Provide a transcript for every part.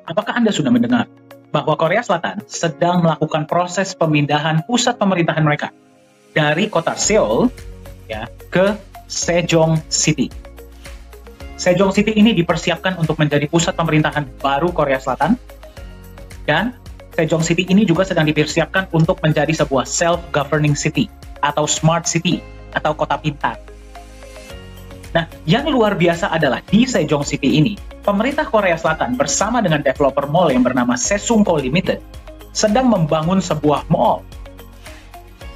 Apakah Anda sudah mendengar bahwa Korea Selatan sedang melakukan proses pemindahan pusat pemerintahan mereka dari kota Seoul ya, ke Sejong City. Sejong City ini dipersiapkan untuk menjadi pusat pemerintahan baru Korea Selatan, dan Sejong City ini juga sedang dipersiapkan untuk menjadi sebuah self-governing city atau smart city atau kota pintar. Nah, yang luar biasa adalah di Sejong City ini, pemerintah Korea Selatan bersama dengan developer mall yang bernama Sesungko Limited sedang membangun sebuah mall.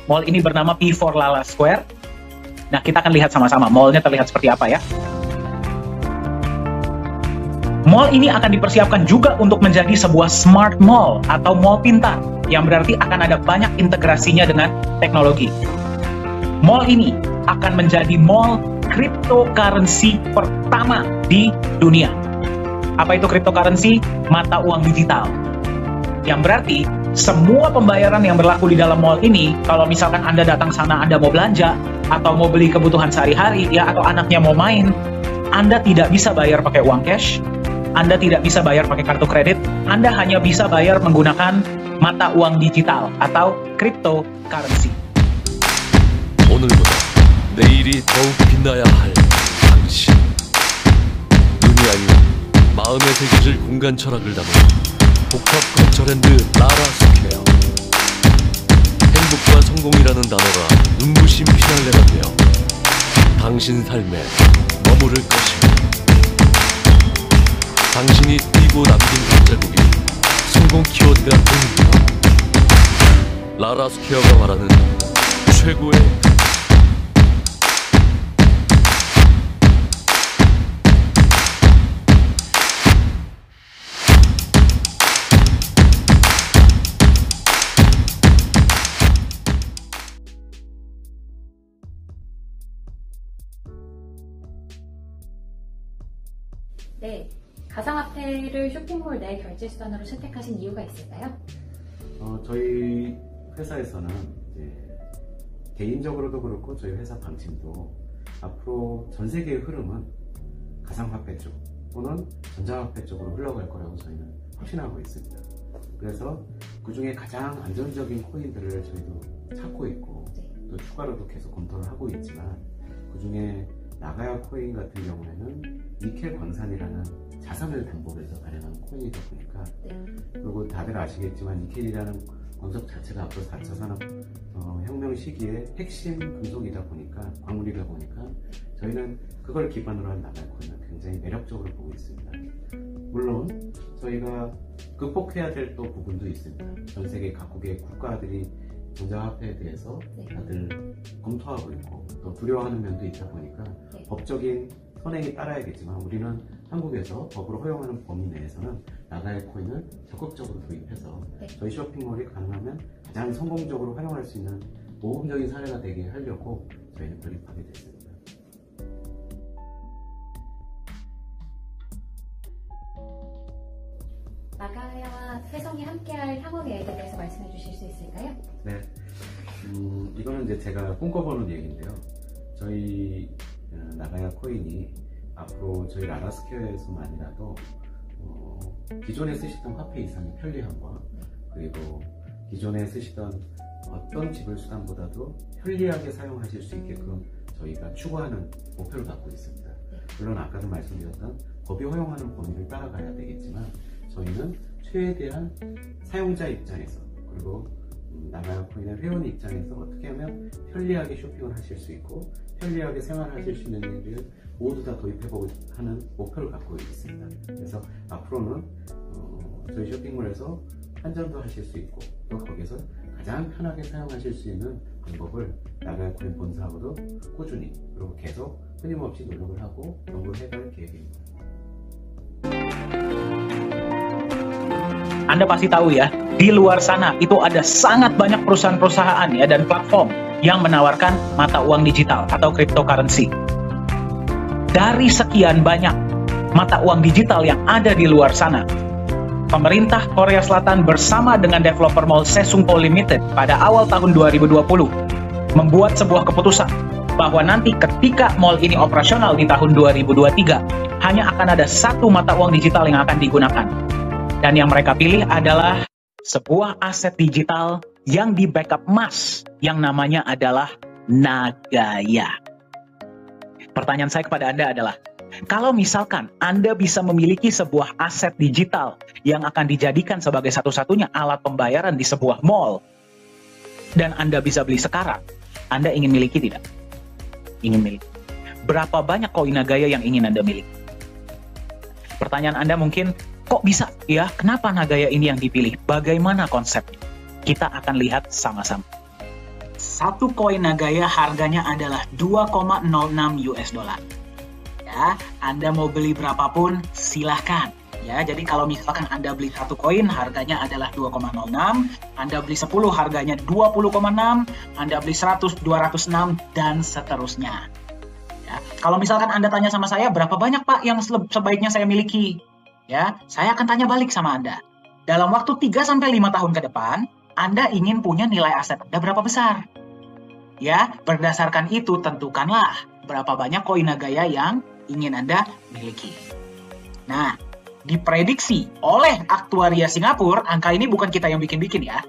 Mall ini bernama P4 Lala Square. Nah, kita akan lihat sama-sama mallnya terlihat seperti apa ya. Mall ini akan dipersiapkan juga untuk menjadi sebuah smart mall atau mall pintar, yang berarti akan ada banyak integrasinya dengan teknologi. Mall ini akan menjadi mall cryptocurrency pertama di dunia. Apa itu cryptocurrency? Mata uang digital. Yang berarti semua pembayaran yang berlaku di dalam mall ini, kalau misalkan Anda datang sana, Anda mau belanja atau mau beli kebutuhan sehari-hari ya, atau anaknya mau main, Anda tidak bisa bayar pakai uang cash, Anda tidak bisa bayar pakai kartu kredit, Anda hanya bisa bayar menggunakan mata uang digital atau cryptocurrency. 오늘보다 내일이 더욱 빛나야 할 당신. 눈이 아닌 마음의 세계를 공간 철학을 담은 복합 건설랜드 라라 스퀘어. 행복과 성공이라는 단어가 눈부신 피날레가 되어 당신 삶에 머무를 것입니다. 당신이 뛰고 남긴 발자국이 성공 키워드가 됩니다. 라라 스퀘어가 말하는 최고의 네, 가상화폐를 쇼핑몰 내 결제수단으로 선택하신 이유가 있을까요? 저희 회사에서는 이제 개인적으로도 그렇고 저희 회사 방침도 앞으로 전 세계의 흐름은 가상화폐 쪽 또는 전자화폐 쪽으로 흘러갈 거라고 저희는 확신하고 있습니다. 그래서 그 중에 가장 안전적인 코인들을 저희도 찾고 있고 또 추가로도 계속 검토를 하고 있지만, 그 중에 나가야 코인 같은 경우에는 니켈 광산이라는 자산을 담보해서 발행하는 코인이다 보니까, 그리고 다들 아시겠지만 니켈이라는 광석 자체가 앞으로 4차 산업 혁명 시기에 핵심 금속이다 보니까, 광물이다 보니까 저희는 그걸 기반으로 한 나가야 코인을 굉장히 매력적으로 보고 있습니다. 물론 저희가 극복해야 될 또 부분도 있습니다. 전 세계 각국의 국가들이 전자화폐에 대해서 다들 검토하고 있고 또 두려워하는 면도 있다 보니까 법적인 선행이 따라야겠지만, 우리는 한국에서 법으로 허용하는 범위 내에서는 나가야 코인을 적극적으로 도입해서 저희 쇼핑몰이 가능하면 가장 성공적으로 활용할 수 있는 모범적인 사례가 되게 하려고 저희는 돌입하게 됐습니다. 나가야와 혜성이 함께할 향후 계획에 대해서 말씀해 주실 수 있을까요? 네, 이거는 이제 제가 꿈꿔보는 얘기인데요. 저희 나가야 코인이 앞으로 저희 라라스퀘어에서만이라도 기존에 쓰시던 화폐 이상의 편리함과, 그리고 기존에 쓰시던 어떤 지불 수단보다도 편리하게 사용하실 수 있게끔 저희가 추구하는 목표를 갖고 있습니다. 물론 아까도 말씀드렸던 법이 허용하는 범위를 따라가야 되겠지만, 저희는 최대한 사용자 입장에서, 그리고 나가야 코인의 회원 입장에서 어떻게 하면 편리하게 쇼핑을 하실 수 있고 편리하게 생활하실 수 있는 일을 모두 다 도입해보고 하는 목표를 갖고 있습니다. 그래서 앞으로는 저희 쇼핑몰에서 환전도 하실 수 있고 또 거기서 가장 편하게 사용하실 수 있는 방법을 나가야 코인 본사하고도 꾸준히 그리고 계속 끊임없이 노력을 하고 연구를 해갈 계획입니다. Anda pasti tahu ya, di luar sana itu ada sangat banyak perusahaan-perusahaan ya dan platform yang menawarkan mata uang digital atau cryptocurrency. Dari sekian banyak mata uang digital yang ada di luar sana, pemerintah Korea Selatan bersama dengan developer mall Sesungko Limited pada awal tahun 2020 membuat sebuah keputusan bahwa nanti ketika mall ini operasional di tahun 2023, hanya akan ada satu mata uang digital yang akan digunakan. Dan yang mereka pilih adalah sebuah aset digital yang di backup emas, yang namanya adalah Nagaya. Pertanyaan saya kepada Anda adalah, kalau misalkan Anda bisa memiliki sebuah aset digital yang akan dijadikan sebagai satu-satunya alat pembayaran di sebuah mall, dan Anda bisa beli sekarang, Anda ingin miliki tidak? Ingin miliki. Berapa banyak koin Nagaya yang ingin Anda miliki? Pertanyaan Anda mungkin, kok bisa ya? Kenapa Nagaya ini yang dipilih? Bagaimana konsepnya? Kita akan lihat sama-sama. Satu koin Nagaya harganya adalah 2,06 US dollar. Ya, Anda mau beli berapapun silahkan. Ya, jadi kalau misalkan Anda beli satu koin harganya adalah 2,06, Anda beli 10 harganya 20,6, Anda beli 100 206 dan seterusnya. Ya, kalau misalkan Anda tanya sama saya, berapa banyak Pak yang sebaiknya saya miliki? Ya, saya akan tanya balik sama Anda. Dalam waktu 3-5 tahun ke depan, Anda ingin punya nilai aset Anda berapa besar? Ya, berdasarkan itu tentukanlah berapa banyak koin Nagaya yang ingin Anda miliki. Nah, diprediksi oleh aktuaria Singapura, angka ini bukan kita yang bikin-bikin ya.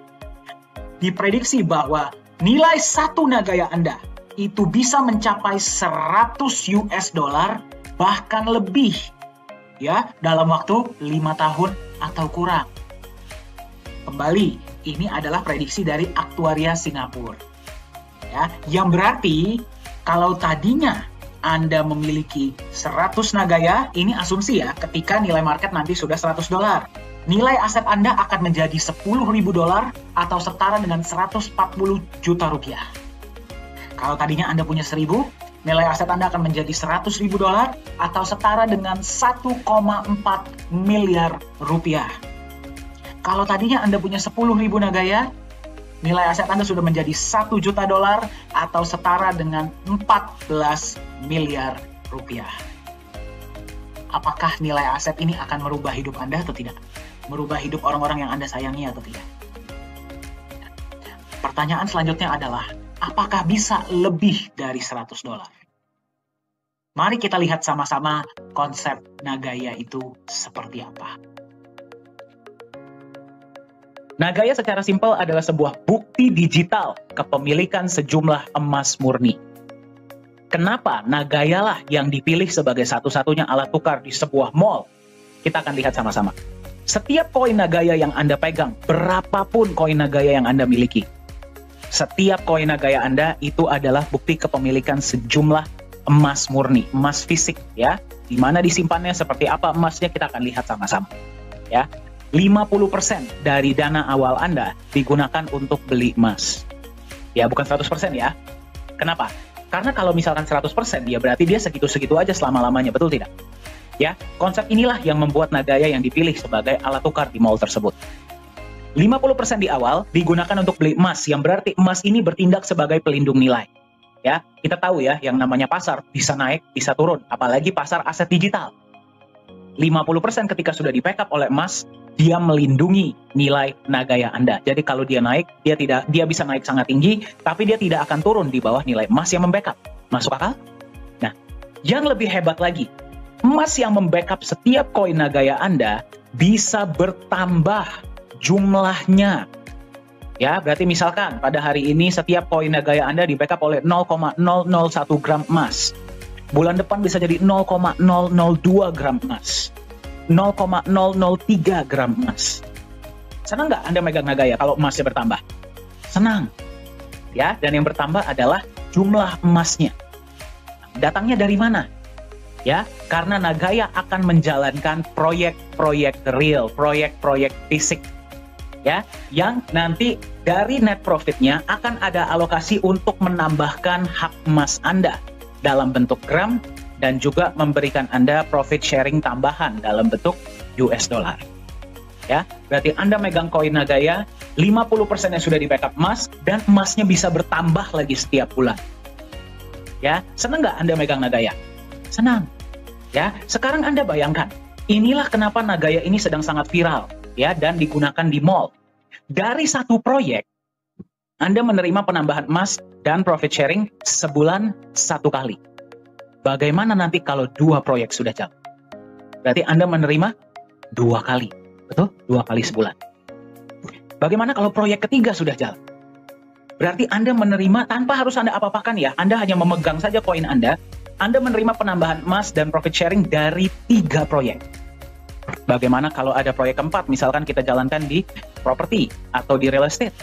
Diprediksi bahwa nilai satu Nagaya Anda itu bisa mencapai 100 US dollar bahkan lebih ya dalam waktu 5 tahun atau kurang. Kembali, ini adalah prediksi dari aktuaria Singapura. Ya, yang berarti kalau tadinya Anda memiliki 100 Nagaya, ini asumsi ya, ketika nilai market nanti sudah 100 dolar. Nilai aset Anda akan menjadi 10.000 dolar atau setara dengan 140 juta rupiah. Kalau tadinya Anda punya 1.000, nilai aset Anda akan menjadi 100.000 dolar atau setara dengan 1,4 miliar rupiah. Kalau tadinya Anda punya 10.000 Nagaya, nilai aset Anda sudah menjadi 1 juta dolar atau setara dengan 14 miliar rupiah. Apakah nilai aset ini akan merubah hidup Anda atau tidak? Merubah hidup orang-orang yang Anda sayangi atau tidak? Pertanyaan selanjutnya adalah, apakah bisa lebih dari 100 dolar? Mari kita lihat sama-sama konsep Nagaya itu seperti apa. Nagaya secara simpel adalah sebuah bukti digital kepemilikan sejumlah emas murni. Kenapa Nagaya lah yang dipilih sebagai satu-satunya alat tukar di sebuah mall? Kita akan lihat sama-sama. Setiap koin Nagaya yang Anda pegang, berapapun koin Nagaya yang Anda miliki, setiap koin Nagaya Anda itu adalah bukti kepemilikan sejumlah emas murni, emas fisik ya. Di mana disimpannya, seperti apa emasnya, kita akan lihat sama-sama. Ya. 50% dari dana awal Anda digunakan untuk beli emas. Ya, bukan 100% ya. Kenapa? Karena kalau misalkan 100%, ya berarti dia segitu-segitu aja selama-lamanya, betul tidak? Ya, konsep inilah yang membuat Nagaya yang dipilih sebagai alat tukar di mall tersebut. 50% di awal digunakan untuk beli emas, yang berarti emas ini bertindak sebagai pelindung nilai. Ya, kita tahu ya, yang namanya pasar bisa naik, bisa turun, apalagi pasar aset digital. 50% ketika sudah di-backup oleh emas, dia melindungi nilai Nagaya Anda. Jadi kalau dia naik, dia bisa naik sangat tinggi, tapi dia tidak akan turun di bawah nilai emas yang membackup. Masuk akal? Nah, yang lebih hebat lagi, emas yang membackup setiap koin Nagaya Anda bisa bertambah jumlahnya. Ya, berarti misalkan pada hari ini setiap koin Nagaya Anda di-backup oleh 0,001 gram emas. Bulan depan bisa jadi 0,002 gram emas. 0,003 gram emas. Senang nggak Anda megang Nagaya kalau emasnya bertambah? Senang. Ya, dan yang bertambah adalah jumlah emasnya. Datangnya dari mana? Ya, karena Nagaya akan menjalankan proyek-proyek real, proyek-proyek fisik. Ya, yang nanti dari net profitnya akan ada alokasi untuk menambahkan hak emas Anda dalam bentuk gram dan juga memberikan Anda profit sharing tambahan dalam bentuk US dollar. Ya, berarti Anda megang koin Nagaya, 50% yang sudah di-backup emas dan emasnya bisa bertambah lagi setiap bulan. Ya, senang nggak Anda megang Nagaya? Senang. Ya, sekarang Anda bayangkan, inilah kenapa Nagaya ini sedang sangat viral ya dan digunakan di mall. Dari satu proyek, Anda menerima penambahan emas dan profit sharing sebulan 1 kali. Bagaimana nanti kalau 2 proyek sudah jalan? Berarti Anda menerima 2 kali. Betul? 2 kali sebulan. Bagaimana kalau proyek ketiga sudah jalan? Berarti Anda menerima tanpa harus Anda apa-apakan ya. Anda hanya memegang saja koin Anda menerima penambahan emas dan profit sharing dari 3 proyek. Bagaimana kalau ada proyek keempat, misalkan kita jalankan di properti atau di real estate?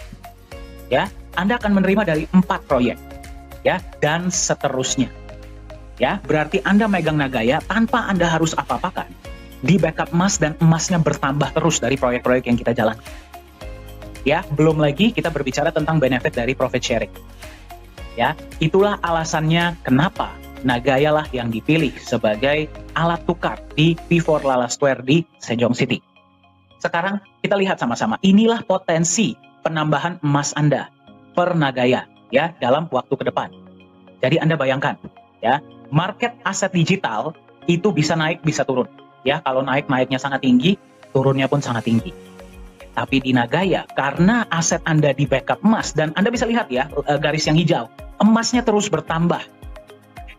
Ya, Anda akan menerima dari 4 proyek. Ya, dan seterusnya. Ya, berarti Anda megang Nagaya tanpa Anda harus apa-apakan. Di backup emas dan emasnya bertambah terus dari proyek-proyek yang kita jalankan. Ya, belum lagi kita berbicara tentang benefit dari profit sharing. Ya, itulah alasannya kenapa Nagaya lah yang dipilih sebagai alat tukar di P4 Lala Square di Sejong City. Sekarang kita lihat sama-sama. Inilah potensi penambahan emas Anda per Nagaya ya dalam waktu ke depan. Jadi Anda bayangkan ya, market aset digital itu bisa naik bisa turun. Ya, kalau naiknya sangat tinggi, turunnya pun sangat tinggi. Tapi di Nagaya, karena aset Anda di backup emas, dan Anda bisa lihat ya, garis yang hijau, emasnya terus bertambah.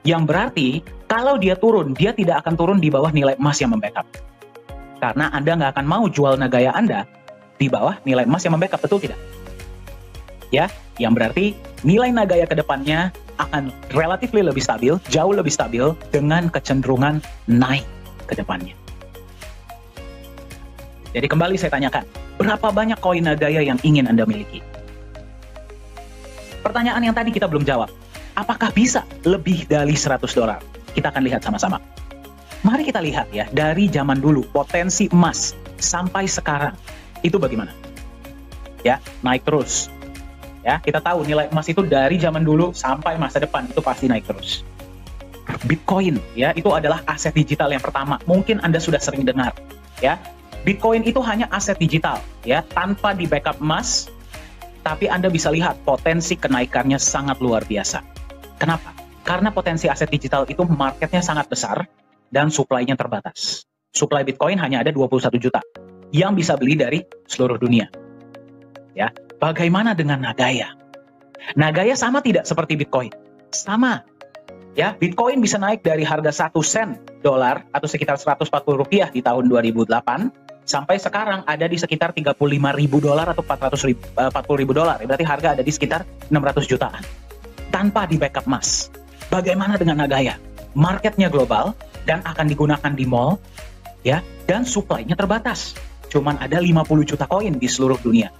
Yang berarti, kalau dia turun, dia tidak akan turun di bawah nilai emas yang membackup. Karena Anda nggak akan mau jual Nagaya Anda di bawah nilai emas yang membackup, betul tidak? Ya, yang berarti nilai Nagaya ke depannya akan relatif lebih stabil, jauh lebih stabil, dengan kecenderungan naik ke depannya. Jadi kembali saya tanyakan, berapa banyak koin Nagaya yang ingin Anda miliki? Pertanyaan yang tadi kita belum jawab. Apakah bisa lebih dari $100? Kita akan lihat sama-sama. Mari kita lihat ya, dari zaman dulu, potensi emas sampai sekarang, itu bagaimana? Ya, naik terus. Ya, kita tahu nilai emas itu dari zaman dulu sampai masa depan, itu pasti naik terus. Bitcoin, ya, itu adalah aset digital yang pertama. Mungkin Anda sudah sering dengar, ya. Bitcoin itu hanya aset digital, ya, tanpa di backup emas, tapi Anda bisa lihat potensi kenaikannya sangat luar biasa. Kenapa? Karena potensi aset digital itu marketnya sangat besar dan supply-nya terbatas. Supply Bitcoin hanya ada 21 juta yang bisa beli dari seluruh dunia. Ya, bagaimana dengan Nagaya? Nagaya sama tidak seperti Bitcoin? Sama. Ya, Bitcoin bisa naik dari harga 1 sen dolar atau sekitar 140 rupiah di tahun 2008 sampai sekarang ada di sekitar 35.000 dolar atau 40.000 dolar. Berarti harga ada di sekitar 600 jutaan. Tanpa di backup emas. Bagaimana dengan Nagaya? Marketnya global dan akan digunakan di mall, ya, dan supply-nya terbatas. Cuman ada 50 juta koin di seluruh dunia.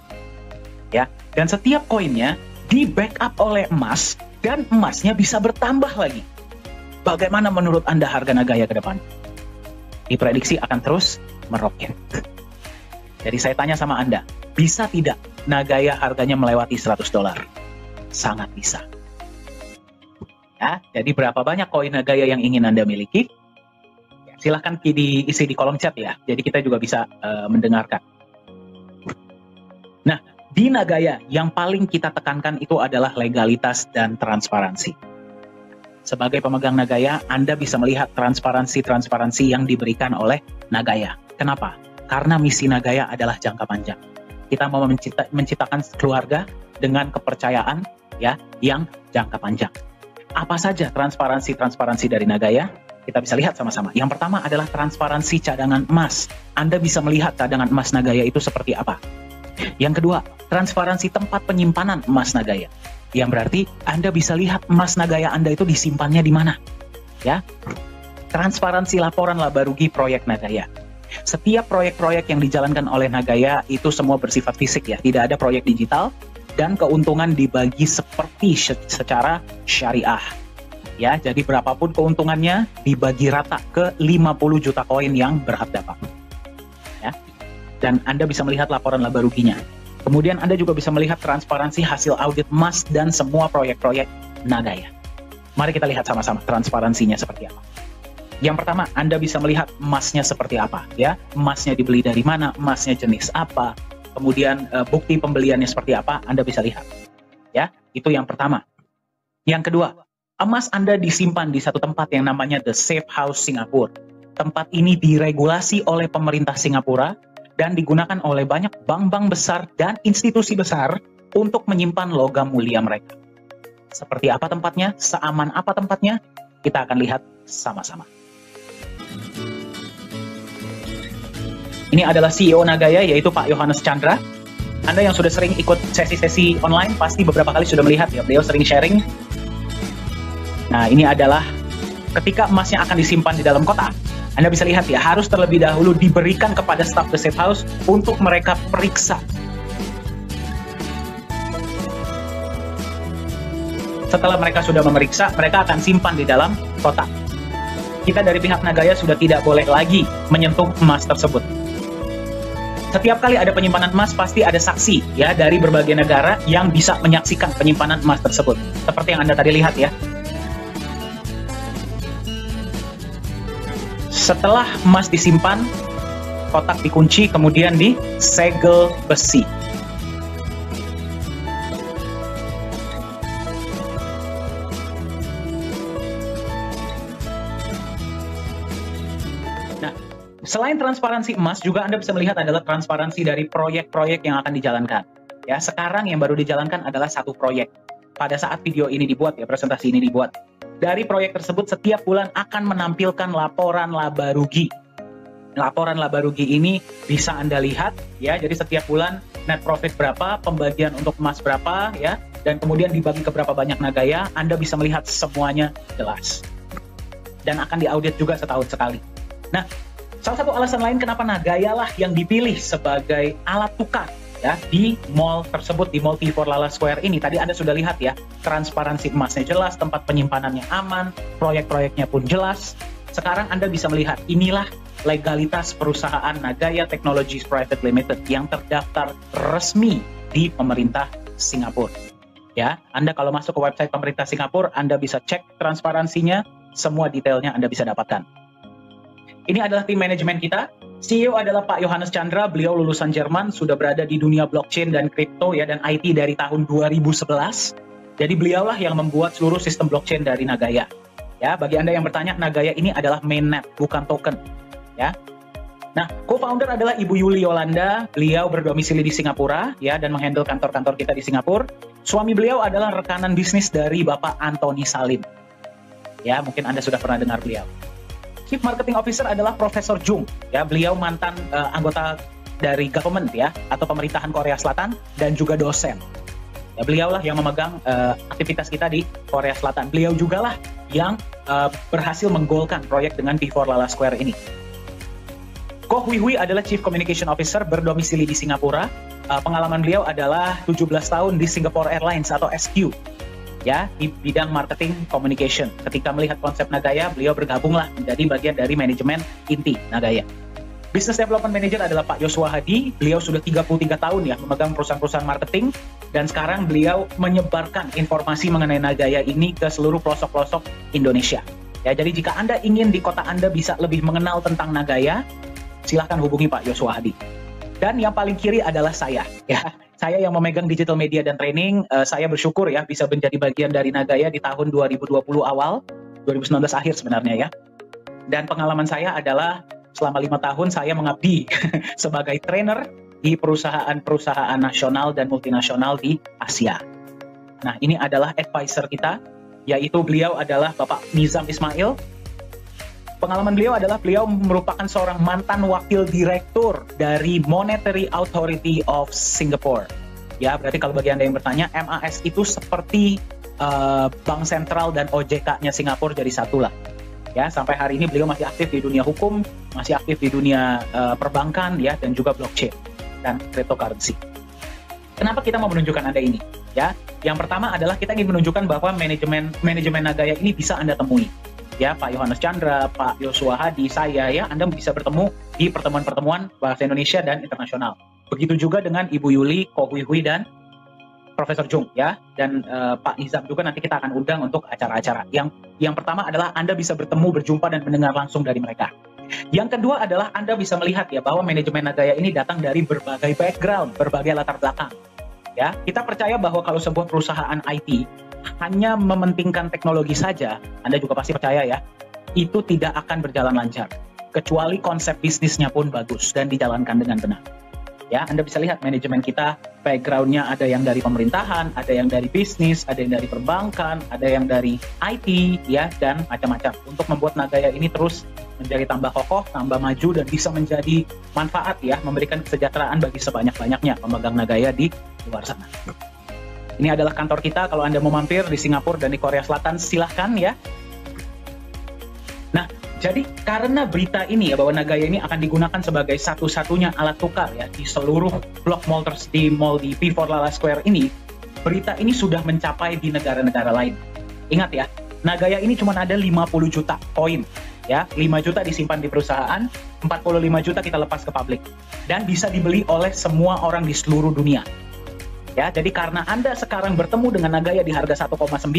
Ya, dan setiap koinnya di backup oleh emas dan emasnya bisa bertambah lagi. Bagaimana menurut Anda harga Nagaya ke depan? Diprediksi akan terus meroket. Jadi saya tanya sama Anda, bisa tidak Nagaya harganya melewati $100? Sangat bisa. Ya, jadi berapa banyak koin Nagaya yang ingin Anda miliki? Ya, silahkan diisi di kolom chat ya. Jadi kita juga bisa mendengarkan. Nah, di Nagaya yang paling kita tekankan itu adalah legalitas dan transparansi. Sebagai pemegang Nagaya, Anda bisa melihat transparansi yang diberikan oleh Nagaya. Kenapa? Karena misi Nagaya adalah jangka panjang. Kita mau menciptakan keluarga dengan kepercayaan ya yang jangka panjang. Apa saja transparansi dari Nagaya? Kita bisa lihat sama-sama. Yang pertama adalah transparansi cadangan emas. Anda bisa melihat cadangan emas Nagaya itu seperti apa. Yang kedua, transparansi tempat penyimpanan emas Nagaya. Yang berarti Anda bisa lihat emas Nagaya Anda itu disimpannya di mana. Ya. Transparansi laporan laba rugi proyek Nagaya. Setiap proyek-proyek yang dijalankan oleh Nagaya itu semua bersifat fisik ya, tidak ada proyek digital, dan keuntungan dibagi seperti secara syariah. Ya, jadi berapapun keuntungannya dibagi rata ke 50 juta koin yang berhak dapat. Ya. Dan Anda bisa melihat laporan laba ruginya. Kemudian Anda juga bisa melihat transparansi hasil audit emas dan semua proyek-proyek Nagaya. Mari kita lihat sama-sama transparansinya seperti apa. Yang pertama, Anda bisa melihat emasnya seperti apa, ya. Emasnya dibeli dari mana, emasnya jenis apa, kemudian bukti pembeliannya seperti apa, Anda bisa lihat. Ya, itu yang pertama. Yang kedua, emas Anda disimpan di satu tempat yang namanya The Safe House Singapura. Tempat ini diregulasi oleh pemerintah Singapura dan digunakan oleh banyak bank-bank besar dan institusi besar untuk menyimpan logam mulia mereka. Seperti apa tempatnya? Seaman apa tempatnya? Kita akan lihat sama-sama. Ini adalah CEO Nagaya, yaitu Pak Yohanes Chandra. Anda yang sudah sering ikut sesi-sesi online pasti beberapa kali sudah melihat ya, beliau sering sharing. Nah, ini adalah ketika emasnya akan disimpan di dalam kotak. Anda bisa lihat ya, harus terlebih dahulu diberikan kepada staf The Safe House untuk mereka periksa. Setelah mereka sudah memeriksa, mereka akan simpan di dalam kotak. Kita dari pihak Nagaya sudah tidak boleh lagi menyentuh emas tersebut. Setiap kali ada penyimpanan emas, pasti ada saksi ya dari berbagai negara yang bisa menyaksikan penyimpanan emas tersebut. Seperti yang Anda tadi lihat ya. Setelah emas disimpan, kotak dikunci, kemudian disegel besi. Nah, selain transparansi emas, juga Anda bisa melihat adalah transparansi dari proyek-proyek yang akan dijalankan. Ya, sekarang yang baru dijalankan adalah satu proyek. Pada saat video ini dibuat, ya presentasi ini dibuat. Dari proyek tersebut setiap bulan akan menampilkan laporan laba rugi. Laporan laba rugi ini bisa Anda lihat, ya. Jadi setiap bulan net profit berapa, pembagian untuk emas berapa, ya, dan kemudian dibagi ke berapa banyak Nagaya. Anda bisa melihat semuanya jelas. Dan akan diaudit juga setahun sekali. Nah, salah satu alasan lain kenapa Nagaya lah yang dipilih sebagai alat tukar ya di mall tersebut, di Mall T4 Lala Square ini. Tadi Anda sudah lihat ya, transparansi emasnya jelas, tempat penyimpanannya aman, proyek-proyeknya pun jelas. Sekarang Anda bisa melihat inilah legalitas perusahaan Nagaya Technologies Private Limited yang terdaftar resmi di pemerintah Singapura. Ya, Anda kalau masuk ke website pemerintah Singapura, Anda bisa cek transparansinya, semua detailnya Anda bisa dapatkan. Ini adalah tim manajemen kita. CEO adalah Pak Yohanes Chandra, beliau lulusan Jerman, sudah berada di dunia blockchain dan kripto ya dan IT dari tahun 2011. Jadi beliaulah yang membuat seluruh sistem blockchain dari Nagaya. Ya, bagi Anda yang bertanya, Nagaya ini adalah mainnet, bukan token. Ya. Nah, co-founder adalah Ibu Yuli Yolanda, beliau berdomisili di Singapura ya dan menghandle kantor-kantor kita di Singapura. Suami beliau adalah rekanan bisnis dari Bapak Anthony Salim. Ya, mungkin Anda sudah pernah dengar beliau. Chief Marketing Officer adalah Profesor Jung, ya beliau mantan anggota dari government ya atau pemerintahan Korea Selatan dan juga dosen. Ya, beliaulah yang memegang aktivitas kita di Korea Selatan. Beliau jugalah yang berhasil menggolkan proyek dengan T4 Lala Square ini. Ko Hui Hui adalah Chief Communication Officer berdomisili di Singapura. Pengalaman beliau adalah 17 tahun di Singapore Airlines atau SQ. Ya, di bidang marketing communication. Ketika melihat konsep Nagaya, beliau bergabunglah menjadi bagian dari manajemen inti Nagaya. Business Development Manager adalah Pak Yosua Hadi. Beliau sudah 33 tahun ya memegang perusahaan-perusahaan marketing dan sekarang beliau menyebarkan informasi mengenai Nagaya ini ke seluruh pelosok-pelosok Indonesia. Ya, jadi jika Anda ingin di kota Anda bisa lebih mengenal tentang Nagaya, silahkan hubungi Pak Yosua Hadi. Dan yang paling kiri adalah saya ya. Saya yang memegang digital media dan training, saya bersyukur ya bisa menjadi bagian dari Nagaya di tahun 2020 awal, 2019 akhir sebenarnya ya. Dan pengalaman saya adalah selama 5 tahun saya mengabdi sebagai trainer di perusahaan-perusahaan nasional dan multinasional di Asia. Nah, ini adalah advisor kita, yaitu beliau adalah Bapak Nizam Ismail. Pengalaman beliau adalah beliau merupakan seorang mantan wakil direktur dari Monetary Authority of Singapore. Ya, berarti kalau bagi Anda yang bertanya, MAS itu seperti Bank Sentral dan OJK-nya Singapura jadi satu lah. Ya, sampai hari ini beliau masih aktif di dunia hukum, masih aktif di dunia perbankan ya dan juga blockchain dan cryptocurrency. Kenapa kita mau menunjukkan Anda ini? Ya, yang pertama adalah kita ingin menunjukkan bahwa manajemen Nagaya ini bisa Anda temui. Ya, Pak Yohanes Chandra, Pak Yosua Hadi, saya ya, Anda bisa bertemu di pertemuan-pertemuan bahasa Indonesia dan internasional. Begitu juga dengan Ibu Yuli, Ko Hui Hui dan Profesor Jung ya, dan Pak Nizam juga nanti kita akan undang untuk acara-acara. Yang pertama adalah Anda bisa bertemu, berjumpa dan mendengar langsung dari mereka. Yang kedua adalah Anda bisa melihat ya bahwa manajemen Nagaya ini datang dari berbagai background, berbagai latar belakang. Ya, kita percaya bahwa kalau sebuah perusahaan IT hanya mementingkan teknologi saja, Anda juga pasti percaya ya, itu tidak akan berjalan lancar. Kecuali konsep bisnisnya pun bagus dan dijalankan dengan benar. Ya, Anda bisa lihat manajemen kita, background-nya ada yang dari pemerintahan, ada yang dari bisnis, ada yang dari perbankan, ada yang dari IT, ya, dan macam-macam. Untuk membuat Nagaya ini terus menjadi tambah kokoh, tambah maju, dan bisa menjadi manfaat, ya, memberikan kesejahteraan bagi sebanyak-banyaknya pemegang Nagaya di luar sana. Ini adalah kantor kita. Kalau Anda mau mampir di Singapura dan di Korea Selatan, silahkan, ya. Nah, jadi karena berita ini ya bahwa Nagaya ini akan digunakan sebagai satu-satunya alat tukar ya di seluruh blok mall di P4 Lala Square ini, berita ini sudah mencapai di negara-negara lain. Ingat ya, Nagaya ini cuma ada 50 juta koin ya, 5 juta disimpan di perusahaan, 45 juta kita lepas ke publik dan bisa dibeli oleh semua orang di seluruh dunia. Ya, jadi karena Anda sekarang bertemu dengan Nagaya di harga 1,9,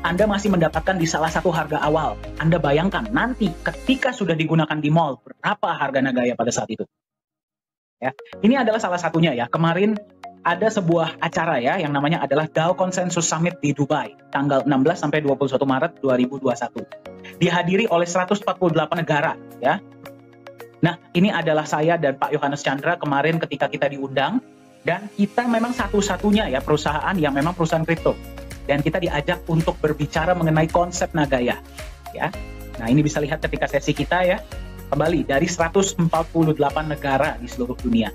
Anda masih mendapatkan di salah satu harga awal. Anda bayangkan nanti ketika sudah digunakan di mall, berapa harga Nagaya pada saat itu. Ya, ini adalah salah satunya ya. Kemarin ada sebuah acara ya yang namanya adalah Dow Consensus Summit di Dubai, tanggal 16 sampai 21 Maret 2021. Dihadiri oleh 148 negara ya. Nah, ini adalah saya dan Pak Yohanes Chandra kemarin ketika kita diundang. Dan kita memang satu-satunya ya perusahaan yang memang perusahaan kripto. Dan kita diajak untuk berbicara mengenai konsep Nagaya. Ya. Nah, ini bisa lihat ketika sesi kita ya. Kembali dari 148 negara di seluruh dunia.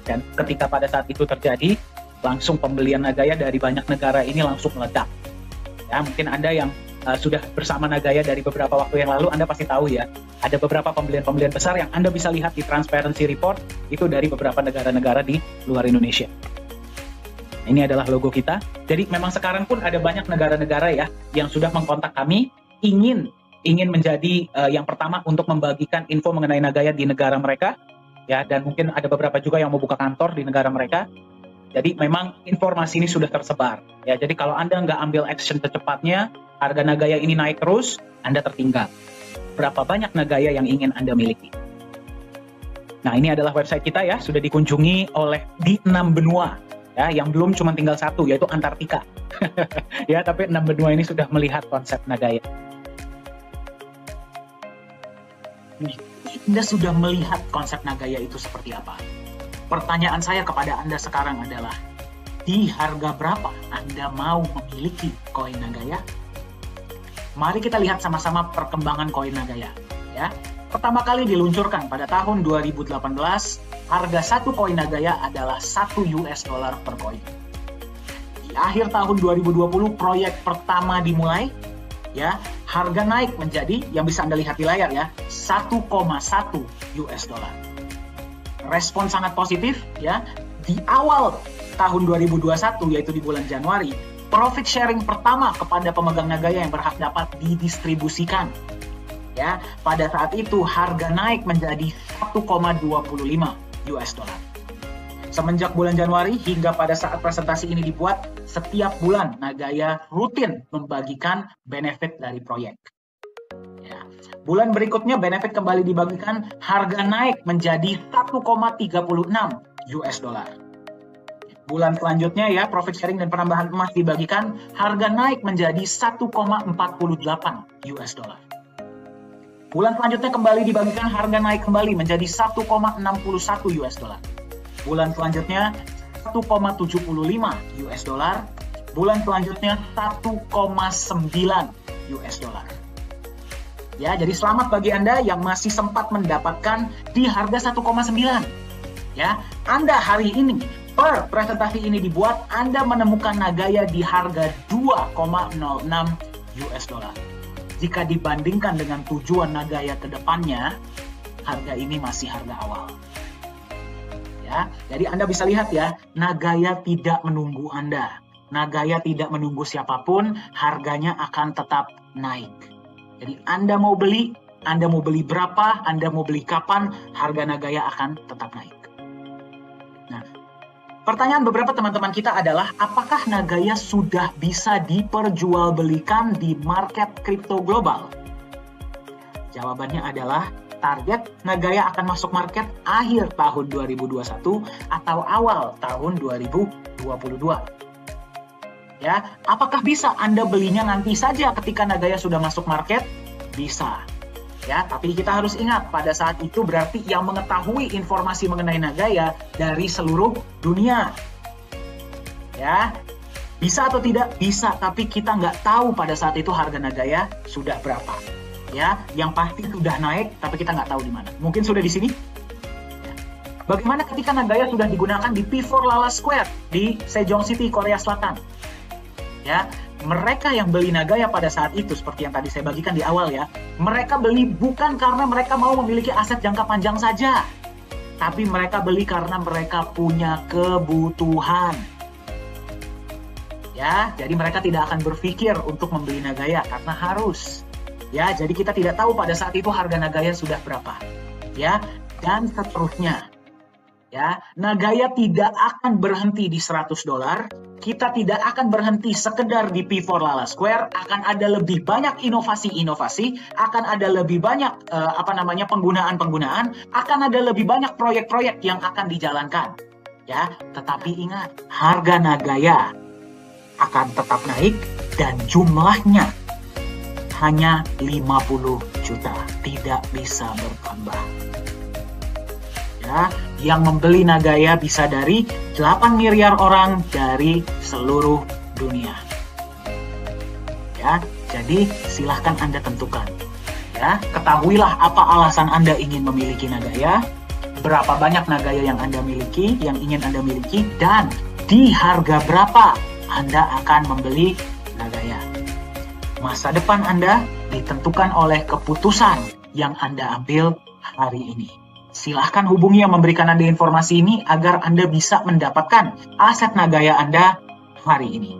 Dan ketika pada saat itu terjadi, langsung pembelian Nagaya dari banyak negara ini langsung meledak. Ya, mungkin Anda yang sudah bersama Nagaya dari beberapa waktu yang lalu, Anda pasti tahu ya, ada beberapa pembelian-pembelian besar yang Anda bisa lihat di Transparency Report, itu dari beberapa negara-negara di luar Indonesia. Ini adalah logo kita. Jadi memang sekarang pun ada banyak negara-negara ya, yang sudah mengkontak kami, ingin menjadi yang pertama untuk membagikan info mengenai Nagaya di negara mereka, ya, dan mungkin ada beberapa juga yang mau buka kantor di negara mereka. Jadi memang informasi ini sudah tersebar. Ya, jadi kalau Anda nggak ambil action secepatnya, harga Nagaya ini naik terus, Anda tertinggal. Berapa banyak Nagaya yang ingin Anda miliki? Nah, ini adalah website kita ya, sudah dikunjungi oleh di 6 benua. Ya, yang belum cuma tinggal satu, yaitu Antartika. Ya, tapi 6 benua ini sudah melihat konsep Nagaya. Anda sudah melihat konsep Nagaya itu seperti apa? Pertanyaan saya kepada Anda sekarang adalah, di harga berapa Anda mau memiliki koin Nagaya? Mari kita lihat sama-sama perkembangan koin Nagaya. Ya, pertama kali diluncurkan pada tahun 2018, harga satu koin Nagaya adalah $1 per koin. Di akhir tahun 2020, proyek pertama dimulai. Ya, harga naik menjadi, yang bisa Anda lihat di layar ya, $1,1. Respon sangat positif ya. Di awal tahun 2021 yaitu di bulan Januari, profit sharing pertama kepada pemegang Nagaya yang berhak dapat didistribusikan. Ya, pada saat itu harga naik menjadi $1,25. Semenjak bulan Januari hingga pada saat presentasi ini dibuat, setiap bulan Nagaya rutin membagikan benefit dari proyek. Ya. Bulan berikutnya benefit kembali dibagikan, harga naik menjadi $1,36. Bulan selanjutnya ya, profit sharing dan penambahan emas dibagikan, harga naik menjadi $1,48. Bulan selanjutnya kembali dibagikan, harga naik kembali menjadi $1,61. Bulan selanjutnya $1,75. Bulan selanjutnya $1,9. Ya, jadi selamat bagi Anda yang masih sempat mendapatkan di harga 1,9. Ya, Anda hari ini per presentasi ini dibuat, Anda menemukan Nagaya di harga $2,06. Jika dibandingkan dengan tujuan Nagaya ke depannya, harga ini masih harga awal. Ya, jadi Anda bisa lihat ya, Nagaya tidak menunggu Anda. Nagaya tidak menunggu siapapun, harganya akan tetap naik. Jadi Anda mau beli berapa, Anda mau beli kapan, harga Nagaya akan tetap naik. Nah, pertanyaan beberapa teman-teman kita adalah, apakah Nagaya sudah bisa diperjualbelikan di market kripto global? Jawabannya adalah, target Nagaya akan masuk market akhir tahun 2021 atau awal tahun 2022. Ya, apakah bisa Anda belinya nanti saja ketika Nagaya sudah masuk market? Bisa. Ya, tapi kita harus ingat pada saat itu berarti yang mengetahui informasi mengenai Nagaya dari seluruh dunia. Ya, bisa atau tidak? Bisa, tapi kita nggak tahu pada saat itu harga Nagaya sudah berapa. Ya, yang pasti sudah naik, tapi kita nggak tahu di mana. Mungkin sudah di sini. Ya. Bagaimana ketika Nagaya sudah digunakan di P4 Lala Square di Sejong City, Korea Selatan? Ya, mereka yang beli Nagaya pada saat itu, seperti yang tadi saya bagikan di awal ya, mereka beli bukan karena mereka mau memiliki aset jangka panjang saja, tapi mereka beli karena mereka punya kebutuhan. Ya, jadi mereka tidak akan berpikir untuk membeli Nagaya karena harus. Ya, jadi kita tidak tahu pada saat itu harga Nagaya sudah berapa. Ya, dan seterusnya. Ya, Nagaya tidak akan berhenti di $100. Kita tidak akan berhenti sekedar di P4 Lala Square. Akan ada lebih banyak inovasi-inovasi, akan ada lebih banyak penggunaan-penggunaan, akan ada lebih banyak proyek-proyek yang akan dijalankan. Ya, tetapi ingat, harga Nagaya akan tetap naik dan jumlahnya hanya 50 juta, tidak bisa bertambah. Ya, yang membeli Nagaya bisa dari 8 miliar orang dari seluruh dunia. Ya, jadi silahkan Anda tentukan. Ya, ketahuilah apa alasan Anda ingin memiliki Nagaya, berapa banyak Nagaya yang Anda miliki, yang ingin Anda miliki, dan di harga berapa Anda akan membeli Nagaya. Masa depan Anda ditentukan oleh keputusan yang Anda ambil hari ini. Silahkan hubungi yang memberikan Anda informasi ini agar Anda bisa mendapatkan aset Nagaya Anda hari ini.